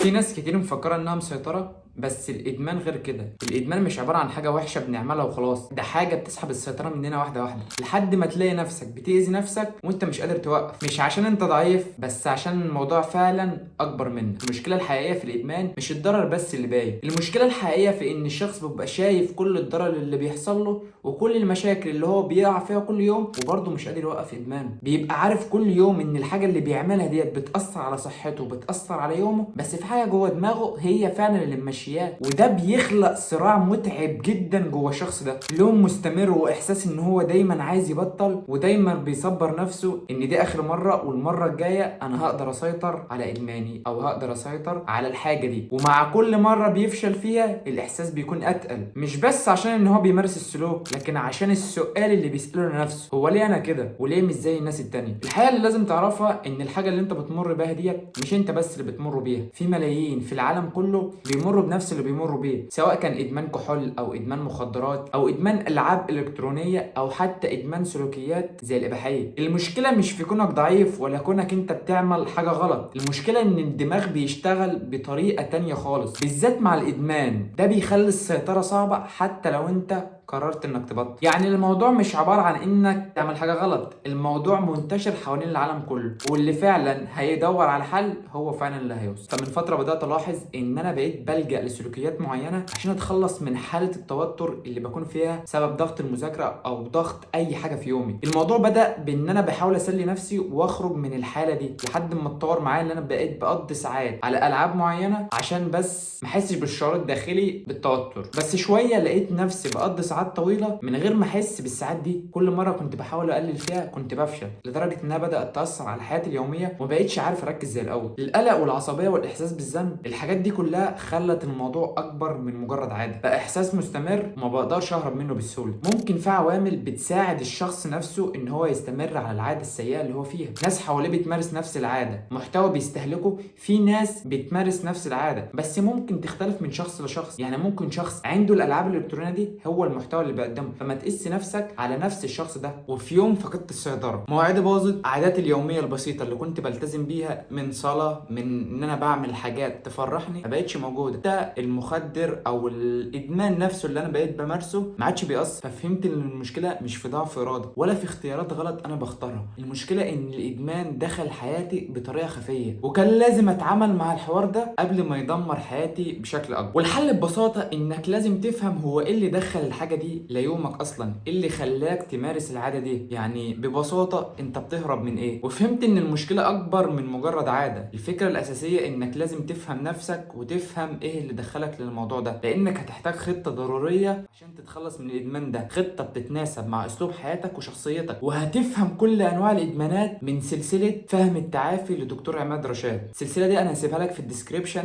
في ناس كتير مفكرة انها مسيطرة، بس الادمان غير كده. الادمان مش عبارة عن حاجة وحشة بنعملها وخلاص، ده حاجة بتسحب السيطرة مننا واحدة واحدة لحد ما تلاقي نفسك بتأذي نفسك وانت مش قادر توقف، مش عشان انت ضعيف، بس عشان الموضوع فعلا اكبر منك. المشكلة الحقيقية في الادمان مش الضرر بس اللي باين، المشكلة الحقيقية في ان الشخص بيبقى شايف كل الضرر اللي بيحصل له وكل المشاكل اللي هو بيقع فيها كل يوم، وبرضه مش قادر يوقف ادمانه. بيبقى عارف كل يوم ان الحاجة اللي بيعملها ديت بتأثر على صحته وبتأثر على يومه، بس في حاجة جوه دماغه هي فعلا اللي ماشياه، وده بيخلق صراع متعب جدا جوه الشخص ده، لوم مستمر واحساس ان هو دايما عايز يبطل، ودايما بيصبر نفسه ان دي اخر مره، والمره الجايه انا هقدر اسيطر على ادماني او هقدر اسيطر على الحاجه دي. ومع كل مره بيفشل فيها الاحساس بيكون اتقل، مش بس عشان ان هو بيمارس السلوك، لكن عشان السؤال اللي بيساله لنفسه: هو ليه انا كده وليه مش زي الناس التانيه؟ الحقيقه اللي لازم تعرفها ان الحاجه اللي انت بتمر بيها ديت مش انت بس اللي بتمر بيها، في ملايين في العالم كله بيمروا بنفس اللي بيمروا بيه، سواء كان ادمان كحول او ادمان مخدرات او ادمان العاب الكترونيه او حتى ادمان سلوكيات زي الاباحيه. المشكله مش في كونك ضعيف ولا كونك انت بتعمل حاجه غلط، المشكله ان الدماغ بيشتغل بطريقه تانية خالص، بالذات مع الادمان. ده بيخلي السيطره صعبه حتى لو انت قررت انك تبطل. يعني الموضوع مش عبارة عن انك تعمل حاجة غلط، الموضوع منتشر حوالين العالم كله، واللي فعلا هيدور على حل هو فعلا اللي هيوصل. فمن فترة بدأت الاحظ ان انا بقيت بلجأ لسلوكيات معينة عشان اتخلص من حالة التوتر اللي بكون فيها بسبب ضغط المذاكرة او ضغط اي حاجة في يومي. الموضوع بدأ بان انا بحاول اسلي نفسي واخرج من الحالة دي، لحد ما اتطور معايا ان انا بقيت بقضي ساعات على العاب معينة عشان بس ما احسش بالشعور الداخلي بالتوتر. بس شوية لقيت نفسي بقضي ساعات طويله من غير ما احس بالساعات دي. كل مره كنت بحاول اقلل فيها كنت بفشل، لدرجه انها بدات تاثر على حياتي اليوميه وما بقتش عارف اركز زي الاول. القلق والعصبيه والاحساس بالذنب، الحاجات دي كلها خلت الموضوع اكبر من مجرد عاده، بقى احساس مستمر وما بقدرش اهرب منه بسهوله. ممكن في عوامل بتساعد الشخص نفسه ان هو يستمر على العاده السيئه اللي هو فيها. ناس حواليه بتمارس نفس العاده، محتوى بيستهلكه، في ناس بتمارس نفس العاده بس ممكن تختلف من شخص لشخص. يعني ممكن شخص عنده الالعاب الالكترونيه دي هو المحتوى اللي بقدمه، فما تقيس نفسك على نفس الشخص ده. وفي يوم فقدت السيطره، مواعيدي باظت، عاداتي اليوميه البسيطه اللي كنت بلتزم بيها من صلاه، من ان انا بعمل حاجات تفرحني، ما بقتش موجوده. ده المخدر او الادمان نفسه اللي انا بقيت بمارسه ما عادش بيأثر. ففهمت ان المشكله مش في ضعف اراده ولا في اختيارات غلط انا بختارها، المشكله ان الادمان دخل حياتي بطريقه خفيه، وكان لازم اتعامل مع الحوار ده قبل ما يدمر حياتي بشكل اكبر. والحل ببساطه انك لازم تفهم هو ايه اللي دخل الحاجه دي ليومك اصلا، ايه اللي خلاك تمارس العاده دي. يعني ببساطه انت بتهرب من ايه. وفهمت ان المشكله اكبر من مجرد عاده، الفكره الاساسيه انك لازم تفهم نفسك وتفهم ايه اللي دخلك للموضوع ده، لانك هتحتاج خطه ضروريه عشان تتخلص من الادمان ده، خطه بتتناسب مع اسلوب حياتك وشخصيتك. وهتفهم كل انواع الادمانات من سلسله فهم التعافي لدكتور عماد رشاد. السلسله دي انا هسيبها لك في الديسكريبشن،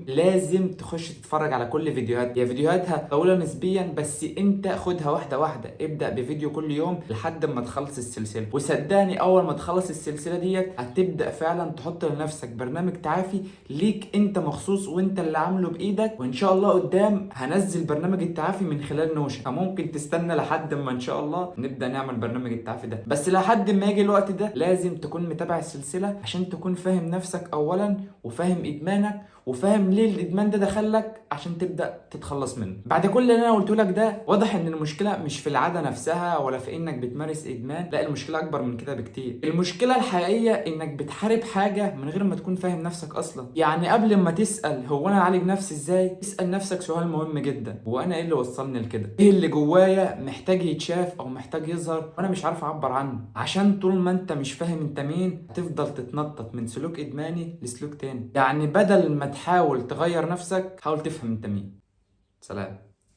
لازم تخش تتفرج على كل فيديوهات، هي فيديوهاتها طويله نسبيا بس انت خدها واحده واحده، ابدا بفيديو كل يوم لحد ما تخلص السلسله. وصدقني اول ما تخلص السلسله ديت هتبدا فعلا تحط لنفسك برنامج تعافي ليك انت مخصوص وانت اللي عامله بايدك. وان شاء الله قدام هنزل برنامج التعافي من خلال نوشن، فممكن تستنى لحد ما ان شاء الله نبدا نعمل برنامج التعافي ده. بس لحد ما يجي الوقت ده لازم تكون متابع السلسله عشان تكون فاهم نفسك اولا، وفاهم ادمانك، وفاهم ليه الادمان ده دخلك عشان تبدا تتخلص منه. بعد كل اللي انا قلته لك ده واضح ان المشكله مش في العاده نفسها ولا في انك بتمارس ادمان، لا المشكله اكبر من كده بكتير. المشكله الحقيقيه انك بتحارب حاجه من غير ما تكون فاهم نفسك اصلا. يعني قبل ما تسال هو انا اعالج نفسي ازاي، اسال نفسك سؤال مهم جدا: هو انا ايه اللي وصلني لكده؟ ايه اللي جوايا محتاج يتشاف او محتاج يظهر وانا مش عارف اعبر عنه؟ عشان طول ما انت مش فاهم انت مين هتفضل تتنطط من سلوك ادماني لسلوك تاني. يعني بدل ما تحاول تغير نفسك حاول تفهم انت مين. سلام.